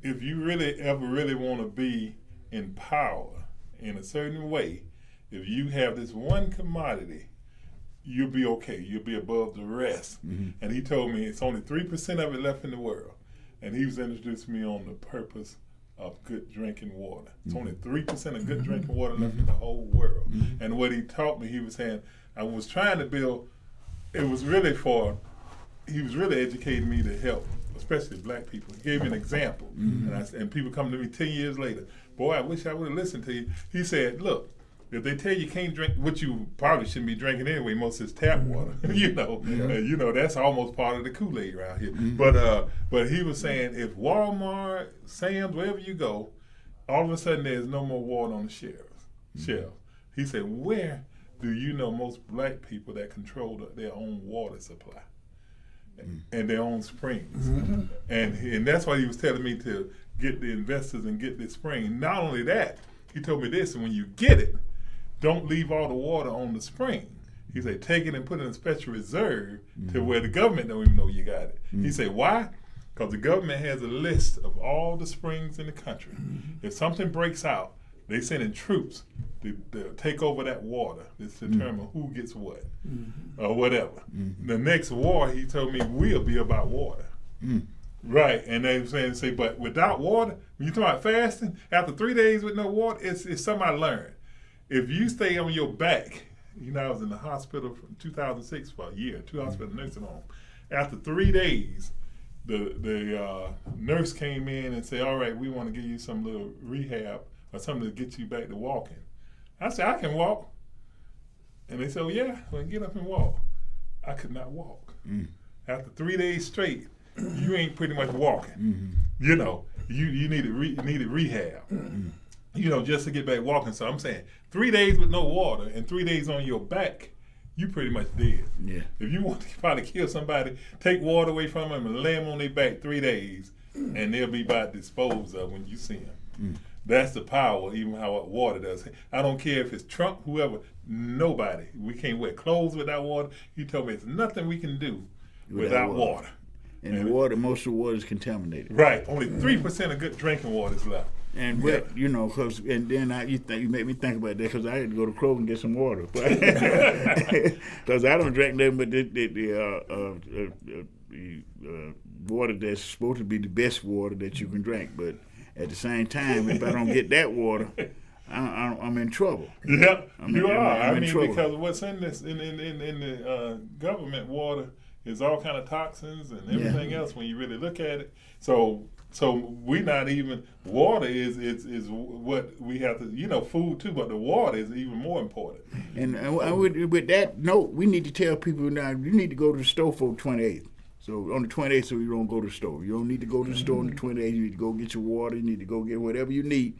if you really want to be in power in a certain way, if you have this one commodity you'll be okay. You'll be above the rest. And he told me it's only 3% of it left in the world. And he was introducing me on the purpose of good drinking water. It's only 3% of good drinking water left in the whole world. And what he taught me, he was saying, I was trying to build, it was really for, he was really educating me to help, especially black people. He gave me an example. And people come to me 10 years later, boy, I wish I would have listened to you. He said, look, if they tell you can't drink, what you probably shouldn't be drinking anyway, most of it's tap water, you know, that's almost part of the Kool-Aid around here. But he was saying if Walmart, Sam's, wherever you go, all of a sudden there's no more water on the shelves. He said, where do you know most black people that control their own water supply and their own springs? And that's why he was telling me to get the investors and get this spring. Not only that, he told me this, and when you get it, don't leave all the water on the spring. He said, take it and put it in a special reserve to where the government don't even know you got it. He said, why? Because the government has a list of all the springs in the country. If something breaks out, they send in troops to take over that water to determine who gets what or whatever. The next war, he told me, will be about water. Right, and they were saying, but without water, when you talk about fasting, after 3 days with no water, it's something I learned. If you stay on your back, you know, I was in the hospital from 2006 for a year, 2 hospital nursing home. After 3 days, the nurse came in and said, all right, we want to give you some little rehab or something to get you back to walking. I said, I can walk. And they said, oh, yeah, well, get up and walk. I could not walk. After 3 days straight, you ain't pretty much walking. You know, you needed rehab. You know, just to get back walking. So I'm saying 3 days with no water and 3 days on your back, you pretty much dead. Yeah. If you want to probably kill somebody, take water away from them and lay them on their back 3 days, and they'll be about disposed of when you see them. That's the power, even how water does. I don't care if it's Trump, whoever, nobody. We can't wear clothes without water. He told me it's nothing we can do without water. And the water, most of the water is contaminated. Right. Only 3% of good drinking water is left. And you know, and then you make me think about that because I had to go to Kroger and get some water. Because I don't drink nothing but the water that's supposed to be the best water that you can drink. But at the same time, if I don't get that water, I'm in trouble. Yeah, you are. I mean, because what's in this in the government water is all kind of toxins and everything else when you really look at it. So we not even, water is what we have to, you know, food too, but the water is even more important. And with that note, we need to tell people now, you need to go to the store for the 28th. So on the 28th, so you don't go to the store. You don't need to go to the store on the 28th. You need to go get your water. You need to go get whatever you need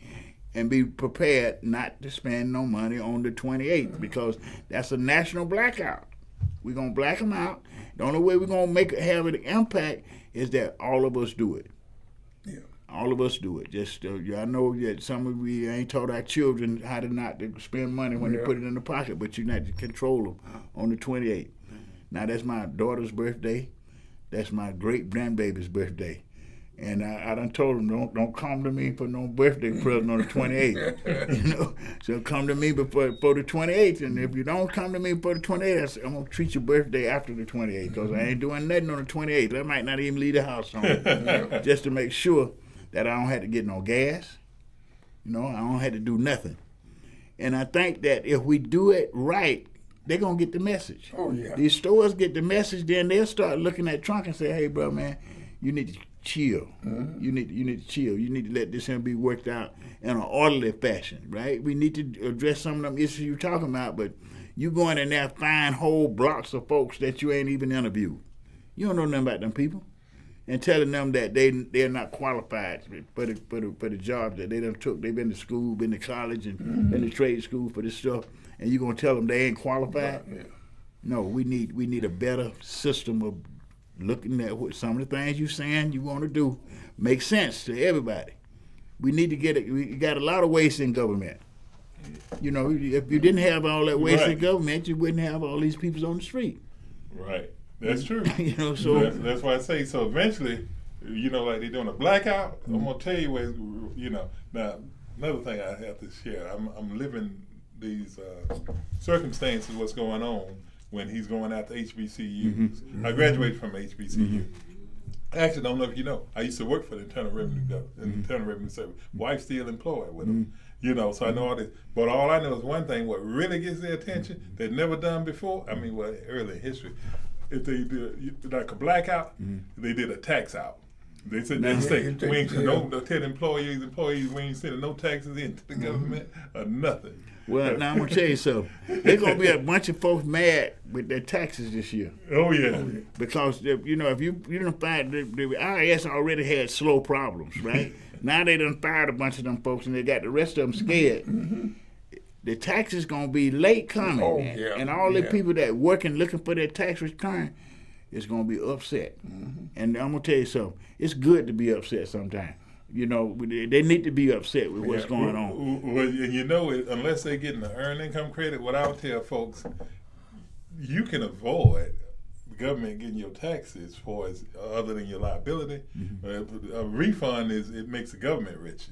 and be prepared not to spend no money on the 28th because that's a national blackout. We're going to black them out. The only way we're going to have an impact is that all of us do it. Yeah. All of us do it. Just I know that some of we ain't taught our children how to not to spend money when they put it in the pocket, but you not to control them on the 28th. Now that's my daughter's birthday. That's my great grandbaby's birthday. And I done told them, don't come to me for no birthday present on the 28th. You know, so come to me for the 28th. And if you don't come to me for the 28th, I'm going to treat your birthday after the 28th because I ain't doing nothing on the 28th. I might not even leave the house home just to make sure that I don't have to get no gas. You know, I don't have to do nothing. And I think that if we do it right, they're going to get the message. Oh, yeah. These stores get the message, then they'll start looking at Trump and say, hey, bro, man, you need to chill. You need to chill. You need to let this thing be worked out in an orderly fashion, right? We need to address some of them issues you're talking about, but you going in there find whole blocks of folks that you ain't even interviewed. You don't know nothing about them people, and telling them that they're not qualified for the jobs that they done took. They've been to school, been to college, and been to trade school for this stuff, and you gonna tell them they ain't qualified? Yeah. No, we need a better system of looking at what some of the things you're saying you want to do make sense to everybody. We need to get it. We got a lot of waste in government. You know, if you didn't have all that waste in government, you wouldn't have all these people on the street. Right. That's true. You know, so that's why I say. So eventually, you know, like they're doing a blackout. I'm gonna tell you where. You know, now another thing I have to share. I'm living these circumstances. What's going on when he's going after HBCUs. I graduated from HBCU. I actually don't know if you know. I used to work for the Internal Revenue Service. Wife still employed with them. You know, so I know all this. But all I know is one thing: what really gets their attention, they've never done before. I mean, well, early in history, if they did like a blackout, they did a tax out. They said we ain't tell employees, we ain't sending no taxes into the government or nothing. Well, now I'm gonna tell you something. There's gonna be a bunch of folks mad with their taxes this year. Oh yeah. Because you know, if you don't find the IRS already had slow problems, right? Now they done fired a bunch of them folks and they got the rest of them scared. The taxes gonna be late coming, and all the people that working looking for their tax return is gonna be upset. And I'm gonna tell you something. It's good to be upset sometimes. You know, they need to be upset with what's going on. Well, you know, unless they're getting the earned income credit, what I'll tell folks, you can avoid the government getting your taxes for other than your liability. A refund it makes the government rich.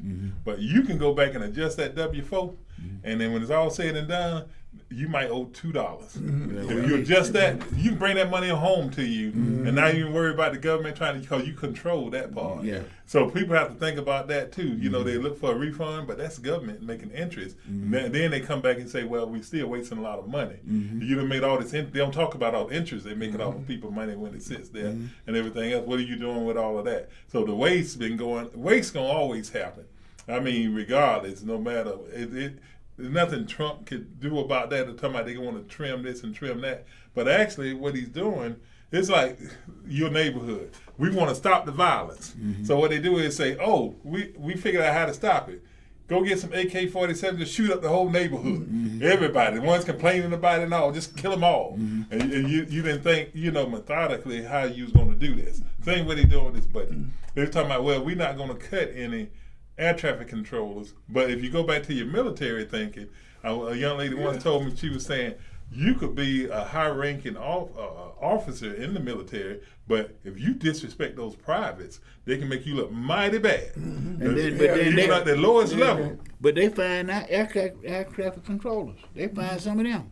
But you can go back and adjust that W-4, and then when it's all said and done, you might owe $2. If you adjust that, you can bring that money home to you, and now you don't worry about the government because you control that part. So people have to think about that too. You know, they look for a refund, but that's the government making interest. Then they come back and say, well, we still wasting a lot of money. You done made all this, they don't talk about all the interest they make it off of people's money when it sits there and everything else. What are you doing with all of that? So the waste's been going, waste's gonna always happen. I mean, regardless, no matter, there's nothing Trump could do about that. They're talking about they want to trim this and trim that. But actually, what he's doing, it's like your neighborhood. We want to stop the violence. So what they do is say, oh, we figured out how to stop it. Go get some AK-47 to shoot up the whole neighborhood. Everybody. The ones complaining about it and all, just kill them all. And you didn't think, you know, methodically how you was going to do this. Same way they doing with this budget. They're talking about, well, we're not going to cut any air traffic controllers, but if you go back to your military thinking, a young lady once told me, she was saying, you could be a high-ranking officer in the military, but if you disrespect those privates, they can make you look mighty bad. And then at the lowest level. But they find out air traffic controllers. They find some of them.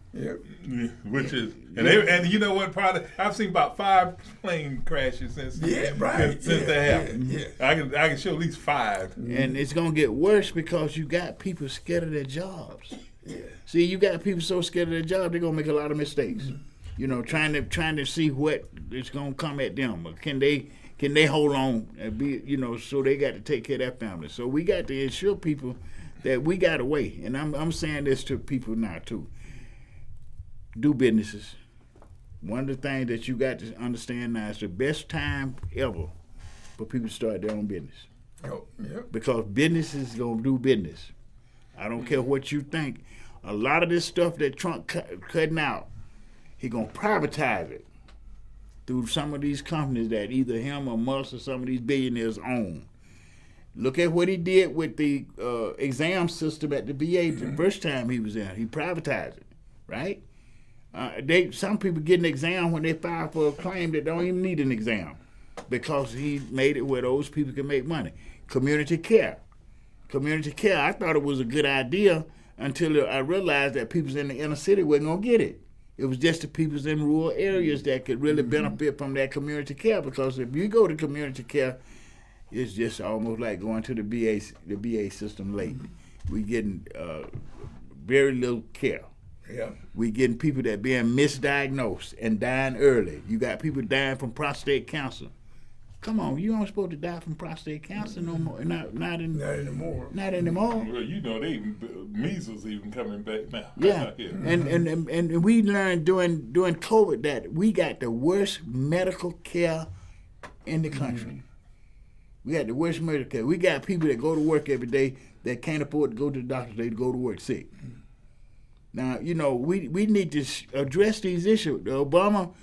Which is, and you know what? Probably I've seen about 5 plane crashes since that happened. I can show at least 5. And it's gonna get worse because you got people scared of their jobs. See, you got people so scared of their job, they're gonna make a lot of mistakes. You know, trying to see what is gonna come at them. Or can they hold on and be, you know, so they got to take care of their family. So we got to ensure people that we got a way. And I'm saying this to people now too. Do businesses. One of the things that you got to understand now is the best time ever for people to start their own business. Because business is gonna do business. I don't care what you think. A lot of this stuff that Trump cutting out, he gonna privatize it through some of these companies that either him or Musk or some of these billionaires own. Look at what he did with the exam system at the VA the first time he was in. He privatized it, right? Some people get an exam when they file for a claim that don't even need an exam because he made it where those people can make money. Community care. I thought it was a good idea until I realized that people in the inner city weren't going to get it. It was just the people in rural areas that could really benefit from that community care, because if you go to community care, it's just almost like going to the VA system late. We getting very little care. We getting people that being misdiagnosed and dying early. You got people dying from prostate cancer. Come on, you aren't supposed to die from prostate cancer no more. Not anymore. Well, you know, measles even coming back now. Yeah, and we learned during COVID that we got the worst medical care in the country. We got the worst medical care. We got people that go to work every day that can't afford to go to the doctor. They go to work sick. Now, you know, we need to address these issues. Obama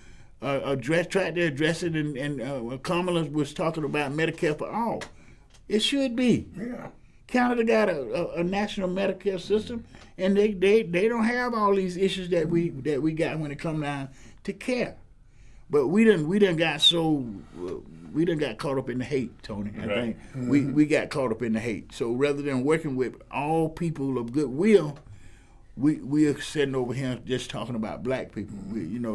tried to address it, and Kamala was talking about Medicare for all. It should be. Canada got a national Medicare system, and they don't have all these issues that we got when it comes down to care. But we done got caught up in the hate, Tony. I think we got caught up in the hate. So rather than working with all people of goodwill, we are sitting over here just talking about black people.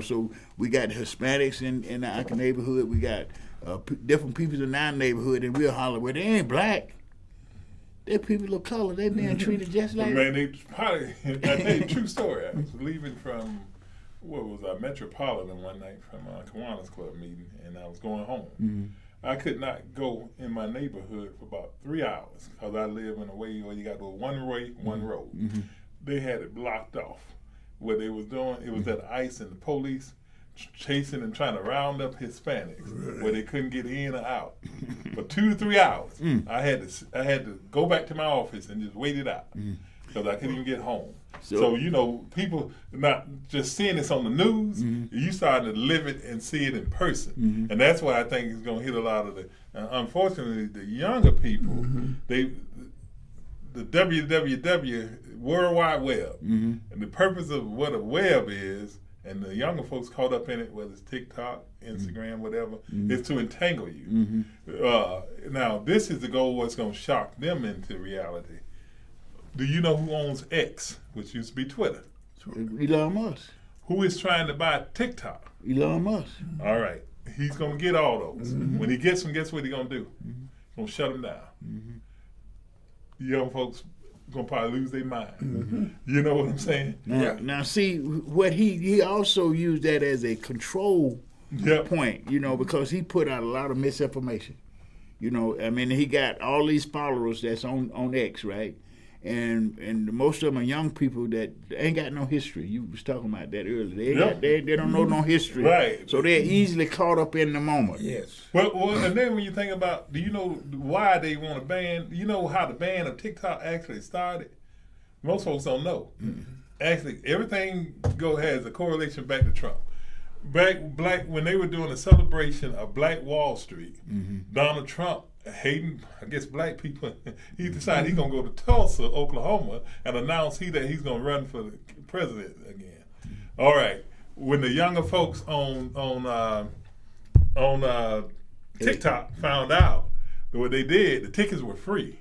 So we got Hispanics in our neighborhood. We got different people in our neighborhood, and we'll holler, well, they ain't black. They're people of color. They being treated just like. Man, they probably. I tell you a true story. I was leaving from Metropolitan one night from Kiwanis Club meeting, and I was going home. Mm-hmm. I could not go in my neighborhood for about 3 hours because I live in a way where you got to go one way, one road. Mm-hmm. They had it blocked off. What they was doing, it was that ICE and the police chasing and trying to round up Hispanics where they couldn't get in or out for 2 to 3 hours. I had to go back to my office and just wait it out because I couldn't even get home. So people not just seeing this on the news, you starting to live it and see it in person, and that's why I think it's going to hit a lot of the. Unfortunately, the younger people, the WWW World Wide Web, and the purpose of what a web is, and the younger folks caught up in it, whether it's TikTok, Instagram, whatever, is to entangle you. Now, this is the goal what's going to shock them into reality. Do you know who owns X, which used to be Twitter? Elon Musk. Who is trying to buy TikTok? Elon Musk. All right. He's going to get all those. When he gets them, guess what he's going to do? He's going to shut them down. Young folks going to probably lose their mind. You know what I'm saying? Now see, what he also used that as a control point, because he put out a lot of misinformation. He got all these followers that's on X, right? And most of them are young people that ain't got no history. You was talking about that earlier. They don't know no history. Right. So they're easily caught up in the moment. Yes. Well, and then when you think about, do you know why they want to ban? You know how the ban of TikTok actually started? Most folks don't know. Actually, everything has a correlation back to Trump. When they were doing a celebration of Black Wall Street, Donald Trump, hating, I guess, black people, he decided he's going to go to Tulsa, Oklahoma, and announce that he's going to run for the president again. All right. When the younger folks on TikTok found out what they did, the tickets were free.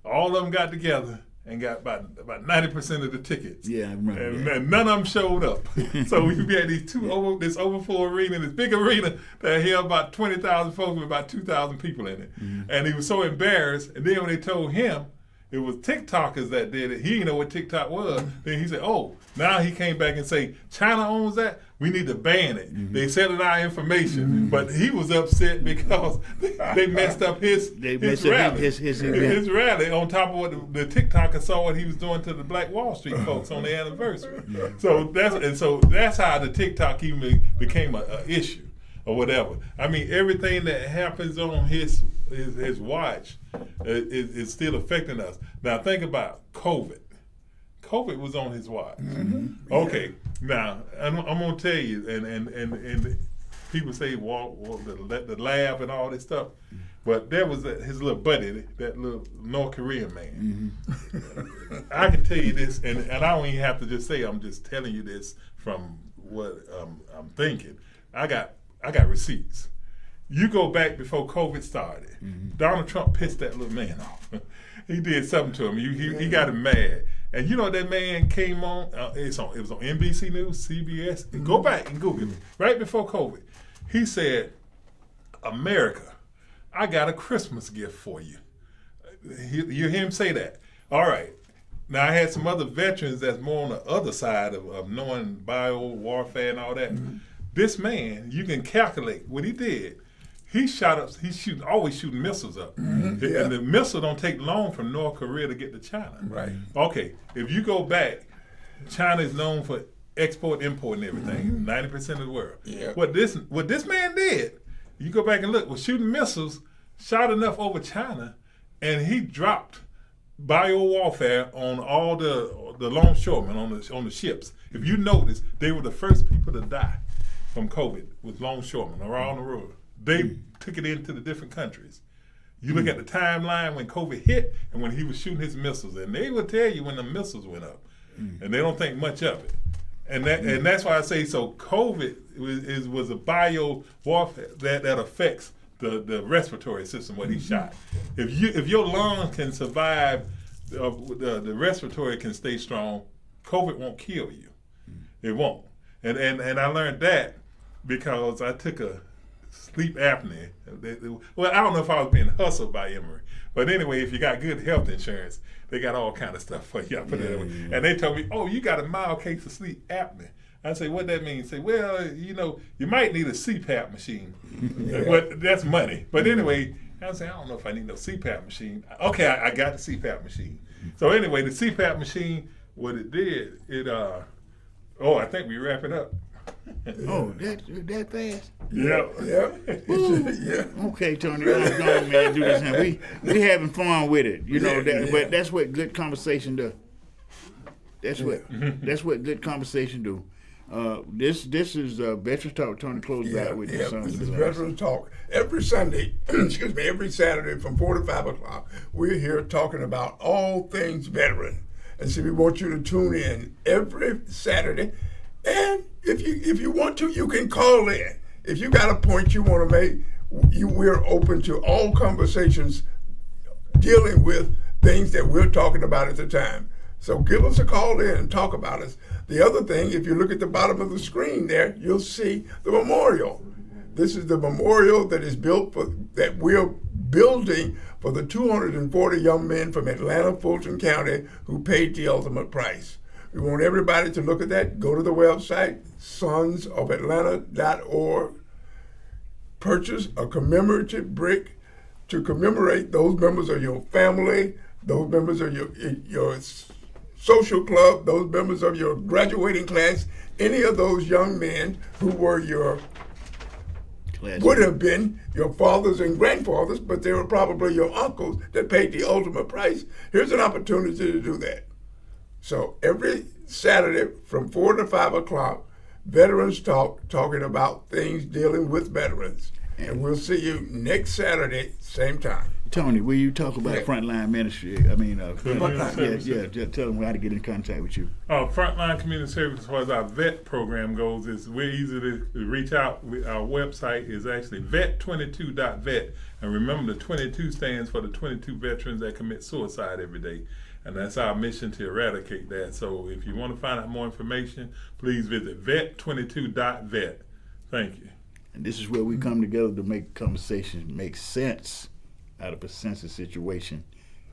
All of them got together and got about 90% of the tickets. Yeah, I remember. And none of them showed up. So we had this overflow arena, this big arena that held about 20,000 folks with about 2,000 people in it. And he was so embarrassed. And then when they told him it was TikTokers that did it, he didn't know what TikTok was. Then he said, now he came back and say, China owns that? We need to ban it. They selling our information. But he was upset because they messed up his rally. His rally on top of what the TikTokers saw what he was doing to the Black Wall Street folks on their anniversary. So that's how the TikTok even became an issue or whatever. I mean, everything that happens on his watch is still affecting us. Now think about COVID. COVID was on his watch. Okay, now I'm gonna tell you, and people say the lab and all this stuff, but there was his little buddy, that little North Korean man. I can tell you this, and I don't even have to just say. I'm just telling you this from what I'm thinking. I got receipts. You go back before COVID started. Donald Trump pissed that little man off. He did something to him. He got him mad. And you know that man came on. It was on NBC News, CBS. Go back and Google it. Right before COVID, he said, "America, I got a Christmas gift for you." You hear him say that? All right. Now I had some other veterans that's more on the other side of knowing bio warfare and all that. This man, you can calculate what he did. He's always shooting missiles up. And the missile don't take long from North Korea to get to China. Right. Okay, if you go back, China is known for export, import, and everything. 90% of the world. Yeah. What this man did, you go back and look, was shooting missiles, shot enough over China, and he dropped bio warfare on all the longshoremen on the ships. If you notice, they were the first people to die from COVID with longshoremen around the world. They took it into the different countries. You look at the timeline when COVID hit and when he was shooting his missiles, and they will tell you when the missiles went up, and they don't think much of it. And that's why I say so. COVID was a bio warfare that affects the respiratory system. What he shot. If your lungs can survive, the respiratory can stay strong. COVID won't kill you. It won't. And I learned that because I took a sleep apnea. Well, I don't know if I was being hustled by Emory, but anyway, if you got good health insurance, they got all kind of stuff for you. I put it that way. And they told me, "Oh, you got a mild case of sleep apnea." I say, "What that mean?" Say, "Well, you might need a CPAP machine, but that's money." But anyway, I say, "I don't know if I need no CPAP machine." Okay, I got the CPAP machine. So anyway, the CPAP machine, what it did, I think we wrap it up. Oh, that fast? Yeah. Yeah. Okay, Tony, let's go on, man. Do this. And we having fun with it, but that's what good conversation does. That's what good conversation do. This is Veterans Talk. Tony, close back with the song. This is Veterans Talk. Every Sunday, every Saturday from 4 to 5 o'clock, we're here talking about all things veteran. And so we want you to tune in every Saturday. And if you want to, you can call in. If you got a point you want to make, we're open to all conversations dealing with things that we're talking about at the time. So give us a call in and talk about us. The other thing, if you look at the bottom of the screen there, you'll see the memorial. This is the memorial that is that we're building for the 240 young men from Atlanta, Fulton County who paid the ultimate price. We want everybody to look at that. Go to the website, sonsofatlanta.org. Purchase a commemorative brick to commemorate those members of your family, those members of your social club, those members of your graduating class, any of those young men who were would have been your fathers and grandfathers, but they were probably your uncles that paid the ultimate price. Here's an opportunity to do that. So every Saturday from 4 to 5 o'clock, Veterans Talk, talking about things dealing with veterans. And we'll see you next Saturday, same time. Tony, will you talk about Frontline Ministry? I mean, tell them how to get in contact with you. Frontline Community Service, as far as our vet program goes, is we're easy to reach out. Our website is actually vet22.vet. And remember, the 22 stands for the 22 veterans that commit suicide every day. And that's our mission, to eradicate that. So if you want to find out more information, please visit vet22.vet. Thank you. And this is where we come together to make conversations make sense out of a sensitive situation.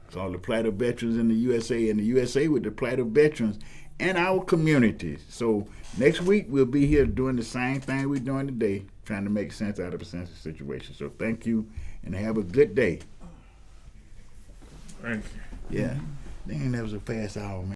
It's all the plight of veterans in the USA, and the USA with the plight of veterans and our communities. So next week we'll be here doing the same thing we're doing today, trying to make sense out of a sensitive situation. So thank you, and have a good day. Thank you. Yeah. Dang, that was a fast hour, man.